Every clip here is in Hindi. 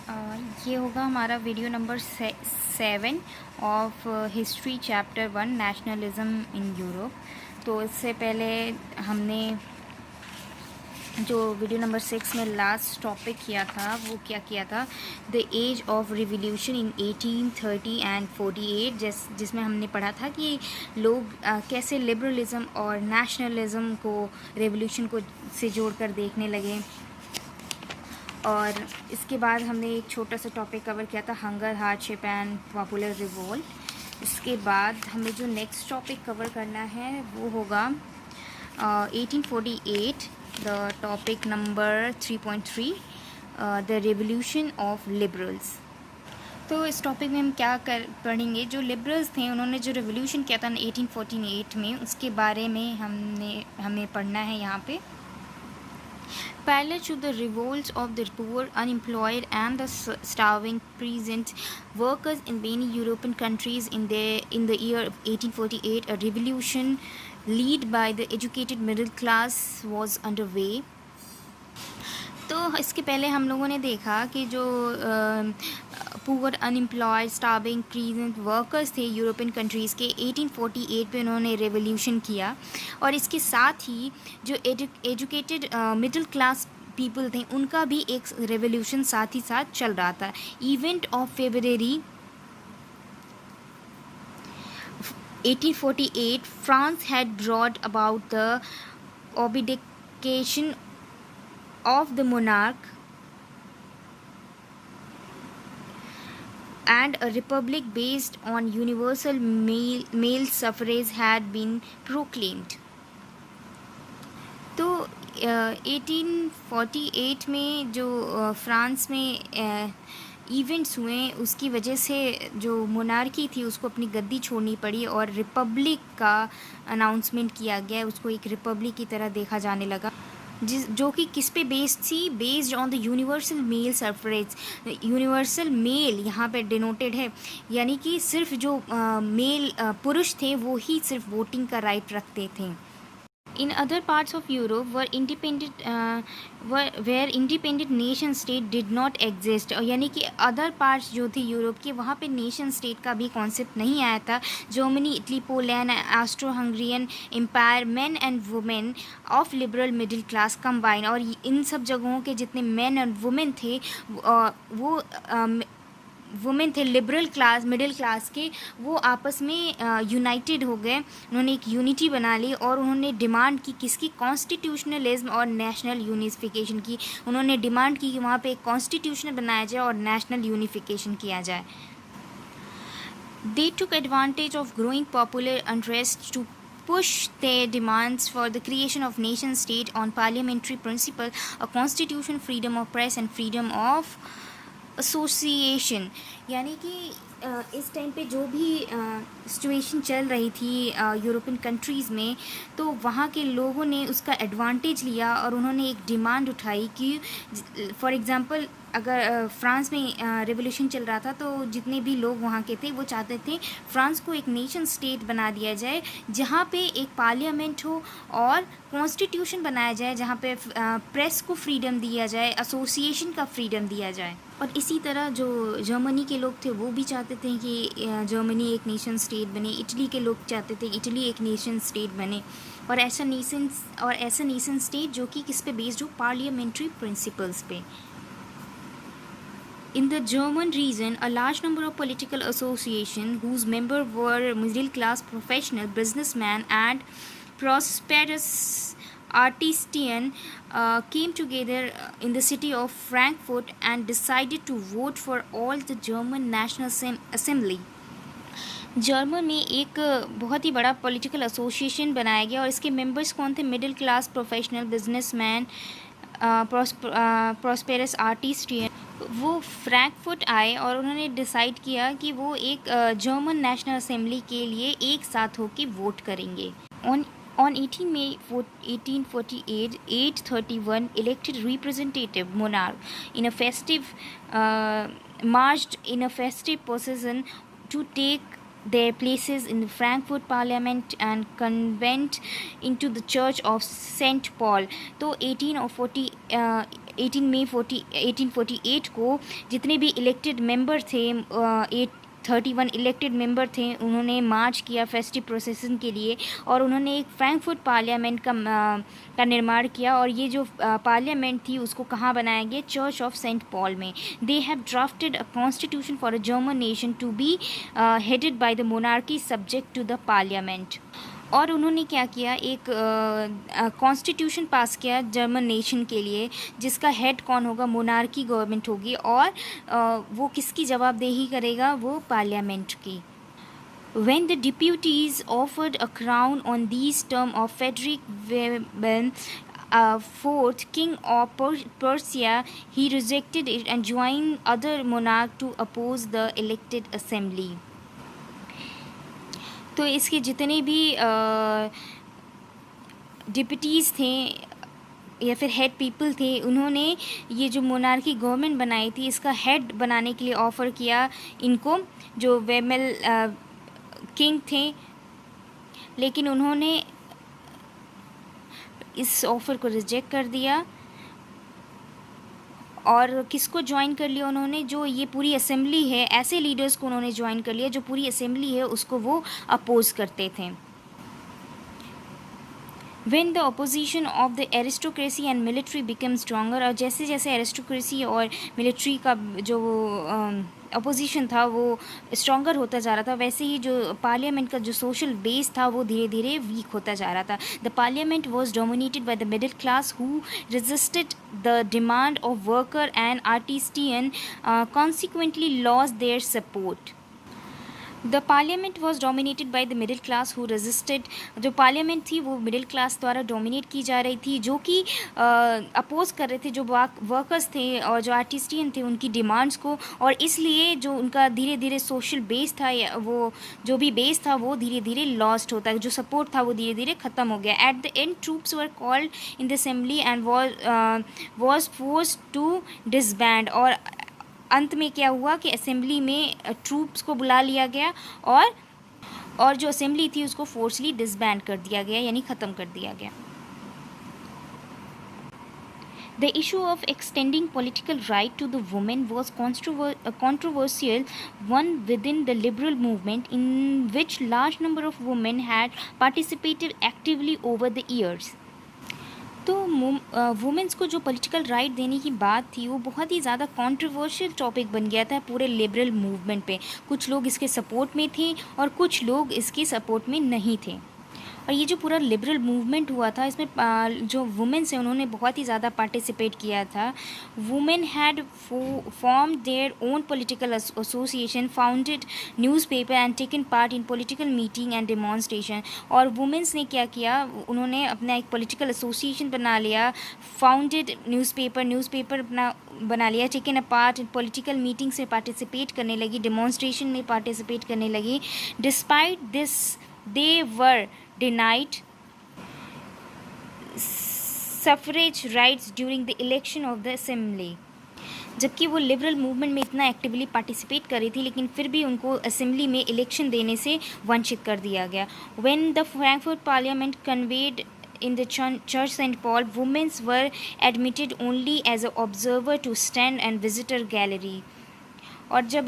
ये होगा हमारा video number 7 of history chapter 1 nationalism in Europe. तो इससे पहले हमने जो वीडियो नंबर 6 में लास्ट टॉपिक किया था वो क्या किया था, the age of revolution in 1830 and 48, जिसमें हमने पढ़ा था कि लोग कैसे लिबरलिज्म और नेशनलिज्म को रिवॉल्यूशन को से जोड़कर देखने लगे। और इसके बाद हमने एक छोटा सा टॉपिक कवर किया था, hunger, hardship and popular revolt. इसके बाद हमें जो नेक्स्ट टॉपिक कवर करना है वो होगा 1848, the topic number 3.3, the revolution of liberals. तो इस टॉपिक में हम क्या पढ़ेंगे, जो लिबरल्स थे उन्होंने जो रिवोल्यूशन किया था 1848 में, उसके बारे में हमें पढ़ना है यहाँ पे। Parallel to the revolts of the poor, unemployed, and the starving peasant workers in many European countries in the year 1848, a revolution led by the educated middle class was underway. तो इसके पहले हम लोगों ने देखा कि जो poor, unemployed, starving, present workers थे यूरोपियन कंट्रीज़ के, 1848 पे उन्होंने रेवोल्यूशन किया। और इसके साथ ही जो एजुकेटेड मिडिल क्लास पीपल थे उनका भी एक रेवोल्यूशन साथ ही साथ चल रहा था। Event of February 1848, France had brought about the abdication of the monarch and a republic based on universal male suffrage had been proclaimed. तो 1848 में जो फ्रांस में इवेंट्स हुए उसकी वजह से जो मोनार्की थी उसको अपनी गद्दी छोड़नी पड़ी और रिपब्लिक का अनाउंसमेंट किया गया, उसको एक रिपब्लिक की तरह देखा जाने लगा, जो कि किस पे बेस्ड थी, based on the universal male suffrage. Universal male यहाँ पे डिनोटेड है, यानी कि सिर्फ जो मेल पुरुष थे वो ही सिर्फ वोटिंग का राइट रखते थे। In other parts of Europe where independent nation state did not exist, यानी कि अदर पार्ट्स जो थी यूरोप के, वहाँ पे नेशन स्टेट का भी कॉन्सेप्ट नहीं आया था। Germany, Italy, Poland, Austro Hungarian empire, man and women of liberal middle class combine, और इन सब जगहों के जितने मैन एंड वुमेन थे वो वुमेन थे लिबरल क्लास, मिडिल क्लास के, वो आपस में यूनाइटेड हो गए। उन्होंने एक यूनिटी बना ली और उन्होंने डिमांड की किसकी, कॉन्स्टिट्यूशनलिज्म और नेशनल यूनिफिकेशन की। उन्होंने डिमांड की कि वहाँ पे एक कॉन्स्टिट्यूशन बनाया जाए और नेशनल यूनिफिकेशन किया जाए। They took advantage of growing popular interest to push their demands for the creation of nation state on parliamentary principle, a constitution, freedom of press and freedom of association. यानी कि इस टाइम पे जो भी सिचुएशन चल रही थी यूरोपियन कंट्रीज़ में, तो वहाँ के लोगों ने उसका एडवांटेज लिया और उन्होंने एक डिमांड उठाई कि फॉर एग्ज़ाम्पल अगर फ्रांस में रेवोल्यूशन चल रहा था तो जितने भी लोग वहाँ के थे वो चाहते थे फ्रांस को एक नेशन स्टेट बना दिया जाए, जहाँ पे एक पार्लियामेंट हो और कॉन्स्टिट्यूशन बनाया जाए, जहाँ पे प्रेस को फ्रीडम दिया जाए, एसोसिएशन का फ्रीडम दिया जाए। और इसी तरह जो जर्मनी के लोग थे वो भी चाहते थे कि जर्मनी एक नेशन स्टेट बने, इटली के लोग चाहते थे इटली एक नेशन स्टेट बने, और ऐसा नेशन स्टेट जो कि किस पे बेस्ड हो, पार्लियामेंट्री प्रिंसिपल्स पे। In the German region, a large number of political associations whose members were middle-class professional, businessmen, and prosperous artisans came together in the city of Frankfurt and decided to vote for all the German National Assembly. German में एक बहुत ही बड़ा पॉलिटिकल एसोसिएशन बनाया गया और इसके मेंबर्स कौन थे, middle class, professional, businessman, prosperous artisans. वो फ्रैंकफर्ट आए और उन्होंने डिसाइड किया कि वो एक जर्मन नेशनल असेंबली के लिए एक साथ होकर वोट करेंगे। On 18 May 1848, 831 elected representative monarch in a festive marched in a festive procession to take their places in the Frankfurt Parliament and convent into the Church of St. Paul. तो 1848 को जितने भी इलेक्टेड मेंबर थे, 831 इलेक्टेड मेंबर थे, उन्होंने मार्च किया फेस्टिव प्रोसेसन के लिए और उन्होंने एक फ्रैंकफर्ट पार्लियामेंट का निर्माण किया। और ये जो पार्लियामेंट थी उसको कहाँ बनाया गया? चर्च ऑफ सेंट पॉल में। They have drafted a constitution for a German nation to be headed by the monarchy subject to the parliament. और उन्होंने क्या किया? एक कॉन्स्टिट्यूशन पास किया जर्मन नेशन के लिए, जिसका हेड कौन होगा? मोनार्की गवर्नमेंट होगी। और वो किसकी जवाबदेही करेगा? वो पार्लियामेंट की। When the deputies offered a crown on these term of Frederick Wilhelm IV, King of Prussia, he rejected it and joined other monarchs to oppose the elected assembly. तो इसके जितने भी डिप्यूटीज़ थे या फिर हेड पीपल थे, उन्होंने ये जो मोनार्की गवर्नमेंट बनाई थी इसका हेड बनाने के लिए ऑफ़र किया इनको, जो वेमेल किंग थे, लेकिन उन्होंने इस ऑफ़र को रिजेक्ट कर दिया। और किसको ज्वाइन कर लिया उन्होंने? जो ये पूरी असेंबली है, ऐसे लीडर्स को उन्होंने ज्वाइन कर लिया जो पूरी असेंबली है उसको वो अपोज करते थे। When the opposition of the aristocracy and military became stronger, और जैसे जैसे एरिस्टोक्रेसी और मिलिट्री का जो अपोजिशन था वो स्ट्रॉन्गर होता जा रहा था, वैसे ही जो पार्लियामेंट का जो सोशल बेस था वो धीरे धीरे वीक होता जा रहा था। The parliament was dominated by the middle class who resisted the demand of worker and artisans, consequently lost their support. The parliament was dominated by the middle class who resisted. जो पार्लियामेंट थी वो मिडिल क्लास द्वारा डोमिनेट की जा रही थी, जो कि अपोज कर रहे थे जो वर्कर्स थे और जो आर्टिस्टियन थे उनकी डिमांड्स को। और इसलिए जो उनका धीरे धीरे सोशल बेस था, वो जो भी बेस था वो धीरे धीरे लॉस्ट होता है, जो सपोर्ट था वो धीरे धीरे ख़त्म हो गया। At the end troops were called in the assembly and was forced to disband. और अंत में क्या हुआ कि असेंबली में ट्रूप्स को बुला लिया गया और जो असेंबली थी उसको फोर्सली डिसबैंड कर दिया गया, यानी ख़त्म कर दिया गया। The issue of extending political right to the women was a controversial one within the liberal movement, in which large number of women had participated actively over the years. तो वुमेंस को जो पॉलिटिकल राइट देने की बात थी वो बहुत ही ज़्यादा कंट्रोवर्शियल टॉपिक बन गया था पूरे लिबरल मूवमेंट पे। कुछ लोग इसके सपोर्ट में थे और कुछ लोग इसके सपोर्ट में नहीं थे। और ये जो पूरा लिबरल मूवमेंट हुआ था इसमें जो वुमेन्स हैं उन्होंने बहुत ही ज़्यादा पार्टिसिपेट किया था। Women had form their own political association, founded newspaper and taken part in political meeting and demonstration. और वुमेन्स ने क्या किया? उन्होंने अपना एक पॉलिटिकल एसोसिएशन बना लिया, फाउंडेड न्यूज़पेपर अपना बना लिया, taken a part in political meetings में पार्टिसिपेट करने लगी, डेमोन्स्ट्रेशन में पार्टिसिपेट करने लगी। Despite this they were denied suffrage rights during the election of the assembly। जबकि वो लिबरल मूवमेंट में इतना एक्टिवली पार्टिसिपेट कर रही थी लेकिन फिर भी उनको असेंबली में इलेक्शन देने से वंचित कर दिया गया। When the Frankfurt Parliament convened in the Church St. Paul, women were admitted only as an observer to stand and visitor gallery। और जब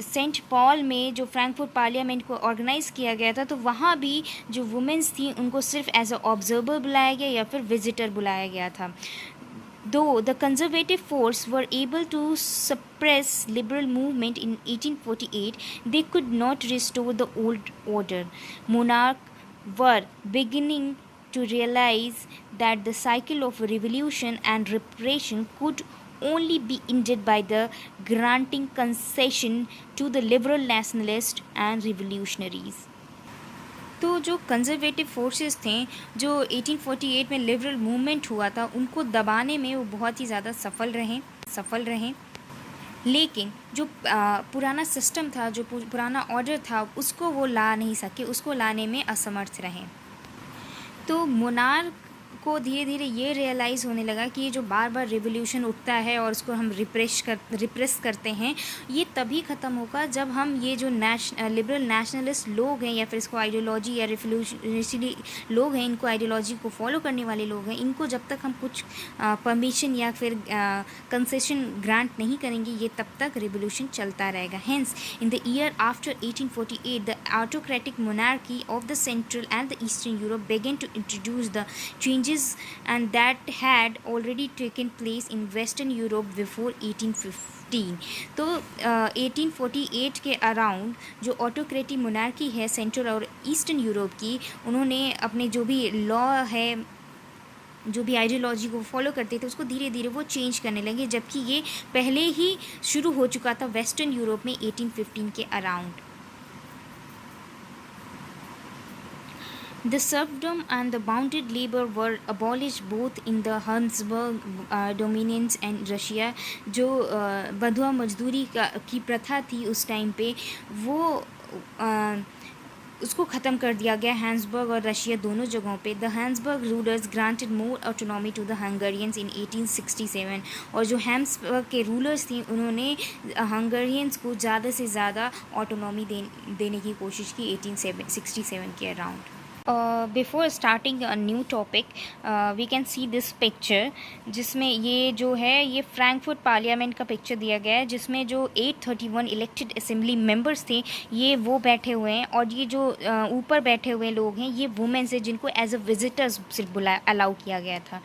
सेंट पॉल में जो फ्रैंकफर्ट पार्लियामेंट को ऑर्गेनाइज़ किया गया था तो वहाँ भी जो वुमेन्स थी उनको सिर्फ एज अ ऑब्जर्वर बुलाया गया या फिर विजिटर बुलाया गया था। Though the conservative force were able to suppress liberal movement in 1848, they could not restore the old order. Monarchs were beginning to realize that the cycle of revolution and repression could only be ended by the granting concession to the liberal nationalists and revolutionaries। तो जो कंजर्वेटिव फोर्सेस थे जो 1848 में लिबरल मूवमेंट हुआ था उनको दबाने में वो बहुत ही ज़्यादा सफल रहे, लेकिन जो पुराना सिस्टम था, जो पुराना ऑर्डर था उसको वो ला नहीं सके, उसको लाने में असमर्थ रहे। तो मोनार्क को धीरे धीरे ये रियलाइज़ होने लगा कि ये जो बार बार रिवोल्यूशन उठता है और उसको हम रिप्रेस करते हैं, ये तभी ख़त्म होगा जब हम ये जो लिबरल नेशनलिस्ट लोग हैं या फिर इसको आइडियोलॉजी या रिवोल्यूशनरी लोग हैं, इनको आइडियोलॉजी को फॉलो करने वाले लोग हैं, इनको जब तक हम कुछ परमिशन या फिर कंसेशन ग्रांट नहीं करेंगे, ये तब तक रिवोल्यूशन चलता रहेगा. Hence in the year after 1848 the autocratic monarchy of the Central and the Eastern Europe began to introduce the changes and that had already taken place in Western Europe before 1815. तो 1848 के अराउंड जो ऑटोक्रेटिक मोनार्की है सेंट्रल और ईस्टर्न यूरोप की, उन्होंने अपने जो भी लॉ है, जो भी आइडियोलॉजी को फॉलो करते थे, उसको धीरे धीरे वो चेंज करने लगे, जबकि ये पहले ही शुरू हो चुका था वेस्टर्न यूरोप में 1815 के around. The serfdom and the bounded labor were abolished both in the Habsburg dominions and Russia. जो बंधुआ मजदूरी की प्रथा थी उस टाइम पे, वो उसको ख़त्म कर दिया गया हैब्सबर्ग और रशिया दोनों जगहों पे. The Habsburg rulers granted more autonomy to the Hungarians in 1867. और जो हैब्सबर्ग के रूलर्स थी, उन्होंने हंगेरियंस को ज़्यादा से ज़्यादा ऑटोनॉमी देने की कोशिश की 1867 के around. Before starting a new topic we can see this picture, जिसमें ये जो है ये फ्रैंकफर्ट पार्लियामेंट का पिक्चर दिया गया है, जिसमें जो 831 इलेक्टेड असेंबली मेंबर्स थे, ये वो बैठे हुए हैं. और ये जो ऊपर बैठे हुए लोग हैं, ये वुमेन्स हैं जिनको एज अ विजिटर्स सिर्फ अलाउ किया गया था.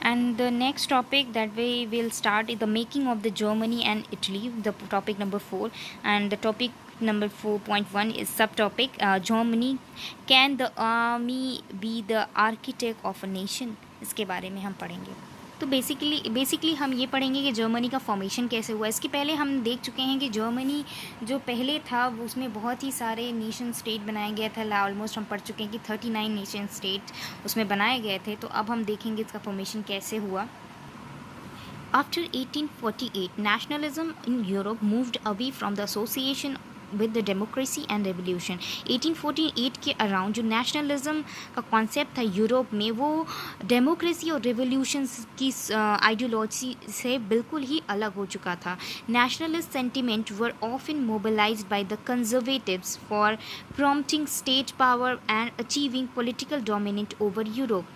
And the next topic that we will start is the making of the Germany and Italy, the topic number 4. And the topic number 4.1 is subtopic Germany, can the army be the architect of a nation. इसके बारे में हम पढ़ेंगे. तो बेसिकली हम ये पढ़ेंगे कि जर्मनी का फॉर्मेशन कैसे हुआ. इसके पहले हम देख चुके हैं कि जर्मनी जो पहले था वो उसमें बहुत ही सारे नेशन स्टेट बनाए गए थे. ऑलमोस्ट हम पढ़ चुके हैं कि 39 नेशन स्टेट उसमें बनाए गए थे. तो अब हम देखेंगे इसका फॉर्मेशन कैसे हुआ. After 1848, nationalism in Europe moved away from the association with the democracy and revolution. 1848 के अराउंड जो नेशनलिज्म का कॉन्सेप्ट था यूरोप में, वो डेमोक्रेसी और रिवोल्यूशन की आइडियोलॉजी से बिल्कुल ही अलग हो चुका था. Nationalist sentiment were often mobilised by the conservatives for prompting state power and achieving political dominant over Europe.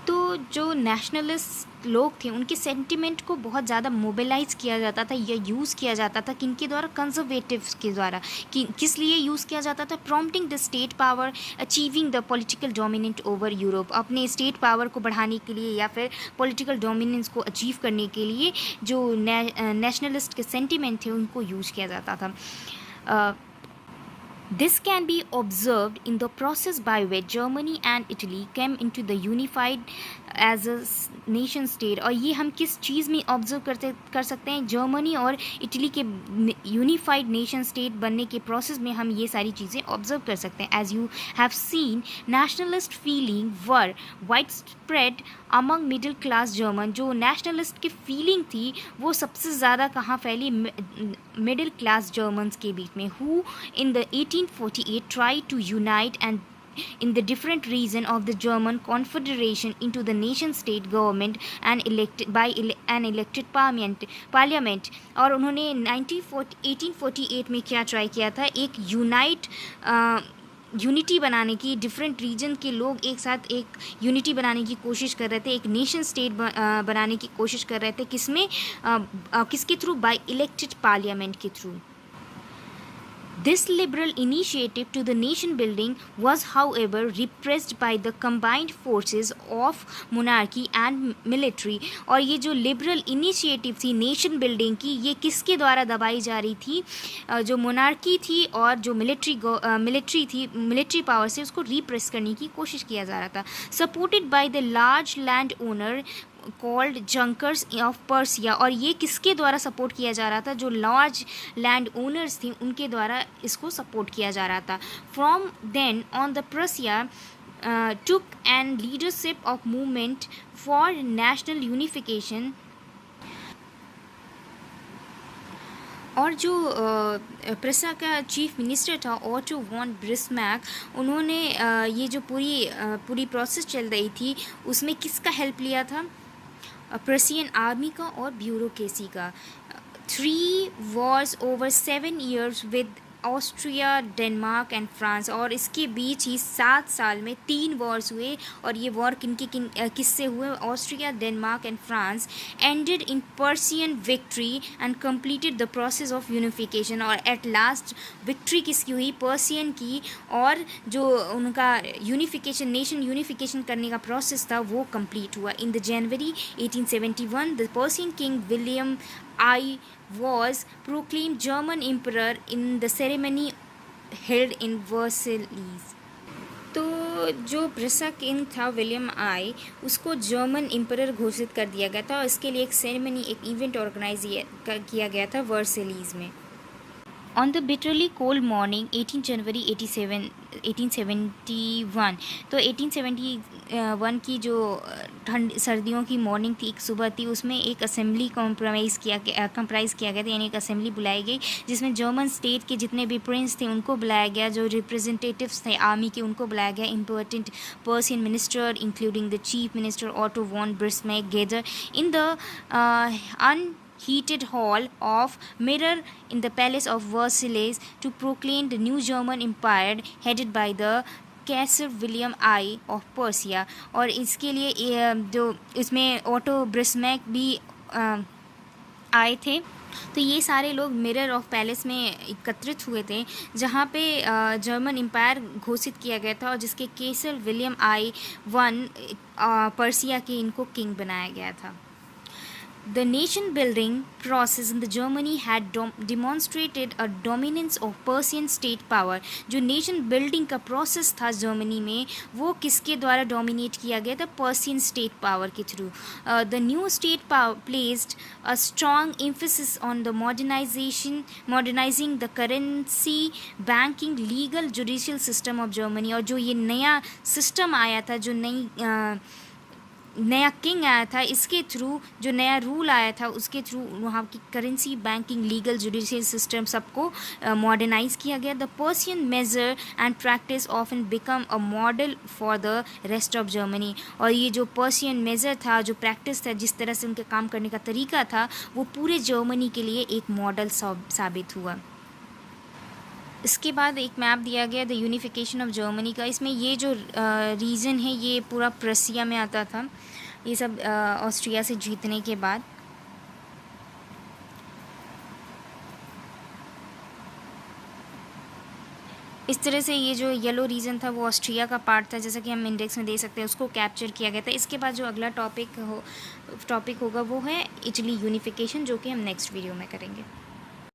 तो जो नेशनलिस्ट लोग थे, उनके सेंटिमेंट को बहुत ज़्यादा मोबिलाइज़ किया जाता था या यूज़ किया जाता था. किनके द्वारा? कंजर्वेटिव्स के द्वारा. किस लिए यूज़ किया जाता था? Prompting the state power, achieving the political dominant over Europe. अपने स्टेट पावर को बढ़ाने के लिए या फिर पॉलिटिकल डोमिनेंस को अचीव करने के लिए जो नेशनलिस्ट के सेंटिमेंट थे, उनको यूज़ किया जाता था. This can be observed in the process by which Germany and Italy came into the unified as a nation state. और ये हम किस चीज़ में ऑब्जर्व कर सकते हैं? जर्मनी और इटली के यूनिफाइड नेशन स्टेट बनने के प्रोसेस में हम ये सारी चीज़ें ऑब्जर्व कर सकते हैं. As you have seen, nationalist feeling were wide spread among middle class German. जो नेशनलिस्ट की फीलिंग थी, वो सबसे ज़्यादा कहाँ फैली? मिडिल क्लास जर्मन्स के बीच में. Who in the 1848 tried to unite and in the different region of the German Confederation into the nation state government and elected by an elected parliament. और उन्होंने 1848 में क्या ट्राई किया था? एक यूनिटी बनाने की, डिफरेंट रीजन के लोग एक साथ एक यूनिटी बनाने की कोशिश कर रहे थे, एक नेशन स्टेट बनाने की कोशिश कर रहे थे. किसमें? किसके थ्रू? बाय इलेक्टेड पार्लियामेंट के through. This liberal initiative to the nation building was, however, repressed by the combined forces of monarchy and military. और ये जो liberal initiative थी नेशन बिल्डिंग की, ये किसके द्वारा दबाई जा रही थी? जो मोनार्की थी और जो मिलिट्री थी, मिलिट्री पावर से उसको रिप्रेस करने की कोशिश किया जा रहा था. Supported by the large land owner called junkers of Prussia. और ये किसके द्वारा सपोर्ट किया जा रहा था? जो लार्ज लैंड ओनर्स थी, उनके द्वारा इसको सपोर्ट किया जा रहा था. From then on the Prussia took and leadership of movement for national unification. और जो प्रेसा का चीफ मिनिस्टर था ऑटो वॉन ब्रिस्मैक, उन्होंने ये जो पूरी प्रोसेस चल रही थी उसमें किसका हेल्प लिया था? पर्सियन आर्मी का और ब्यूरोक्रेसी का। 3 wars over 7 years with Austria, Denmark and France, और इसके बीच ही 7 साल में 3 वॉर्स हुए। और ये वॉर किससे हुए? Austria, Denmark and France. Ended in Persian victory and completed the process of unification. और एट लास्ट विक्ट्री किसकी हुई? पर्सियन की। और जो उनका नेशन यूनिफिकेशन करने का प्रोसेस था वो कंप्लीट हुआ। In the January 1871 the Persian king William I was proclaimed German emperor in the ceremony held in Versailles. तो जो प्रेसा किंग था विलियम आई, उसको जर्मन एम्परर घोषित कर दिया गया था और इसके लिए एक सेरेमनी, एक इवेंट ऑर्गेनाइज किया गया था वर्सेलीज में। On the bitterly cold morning 18 जनवरी 1871, तो 1871 की जो सर्दियों की मॉर्निंग थी, एक सुबह थी, उसमें एक असेंबली कंप्राइज़ किया गया था, यानी एक असेंबली बुलाई गई जिसमें जर्मन स्टेट के जितने भी प्रिंस थे उनको बुलाया गया, जो रिप्रेजेंटेटिव्स थे आर्मी के उनको बुलाया गया, important Prussian minister including the chief minister Otto von Bismarck gather in the heated hall of mirror in the palace of Versailles to proclaim the new German empire headed by the Kaiser William I of Prussia. और इसके लिए जो इसमें ऑटो ब्रिस्मैक भी आए थे। तो ये सारे लोग मिरर ऑफ पैलेस में एकत्रित हुए थे जहाँ पे जर्मन एम्पायर घोषित किया गया था और जिसके कैसर विलियम आई वन पर्सिया के इनको किंग बनाया गया था। The nation building process in the Germany had demonstrated a dominance of Persian state power. जो nation building का process था जर्मनी में वो किसके द्वारा dominate किया गया था? Persian state power के through. The new state power placed a strong emphasis on the modernizing the currency, banking, legal, judicial system of Germany. और जो ये नया system आया था, जो नया किंग आया था, इसके थ्रू जो नया रूल आया था उसके थ्रू वहाँ की currency, banking, legal, judicial system सबको मॉडर्नाइज किया गया। The Prussian measure and practice often become a model for the rest of Germany. और ये जो पर्सियन मेजर था, जो प्रैक्टिस था, जिस तरह से उनके काम करने का तरीका था, वो पूरे जर्मनी के लिए एक मॉडल साबित हुआ। इसके बाद एक मैप दिया गया द यूनिफिकेशन ऑफ जर्मनी का। इसमें ये जो रीजन है ये पूरा प्रसिया में आता था, ये सब ऑस्ट्रिया से जीतने के बाद। इस तरह से ये जो येलो रीजन था वो ऑस्ट्रिया का पार्ट था, जैसा कि हम इंडेक्स में दे सकते हैं, उसको कैप्चर किया गया था। इसके बाद जो अगला टॉपिक होगा वो है इटली यूनिफिकेशन, जो कि हम नेक्स्ट वीडियो में करेंगे।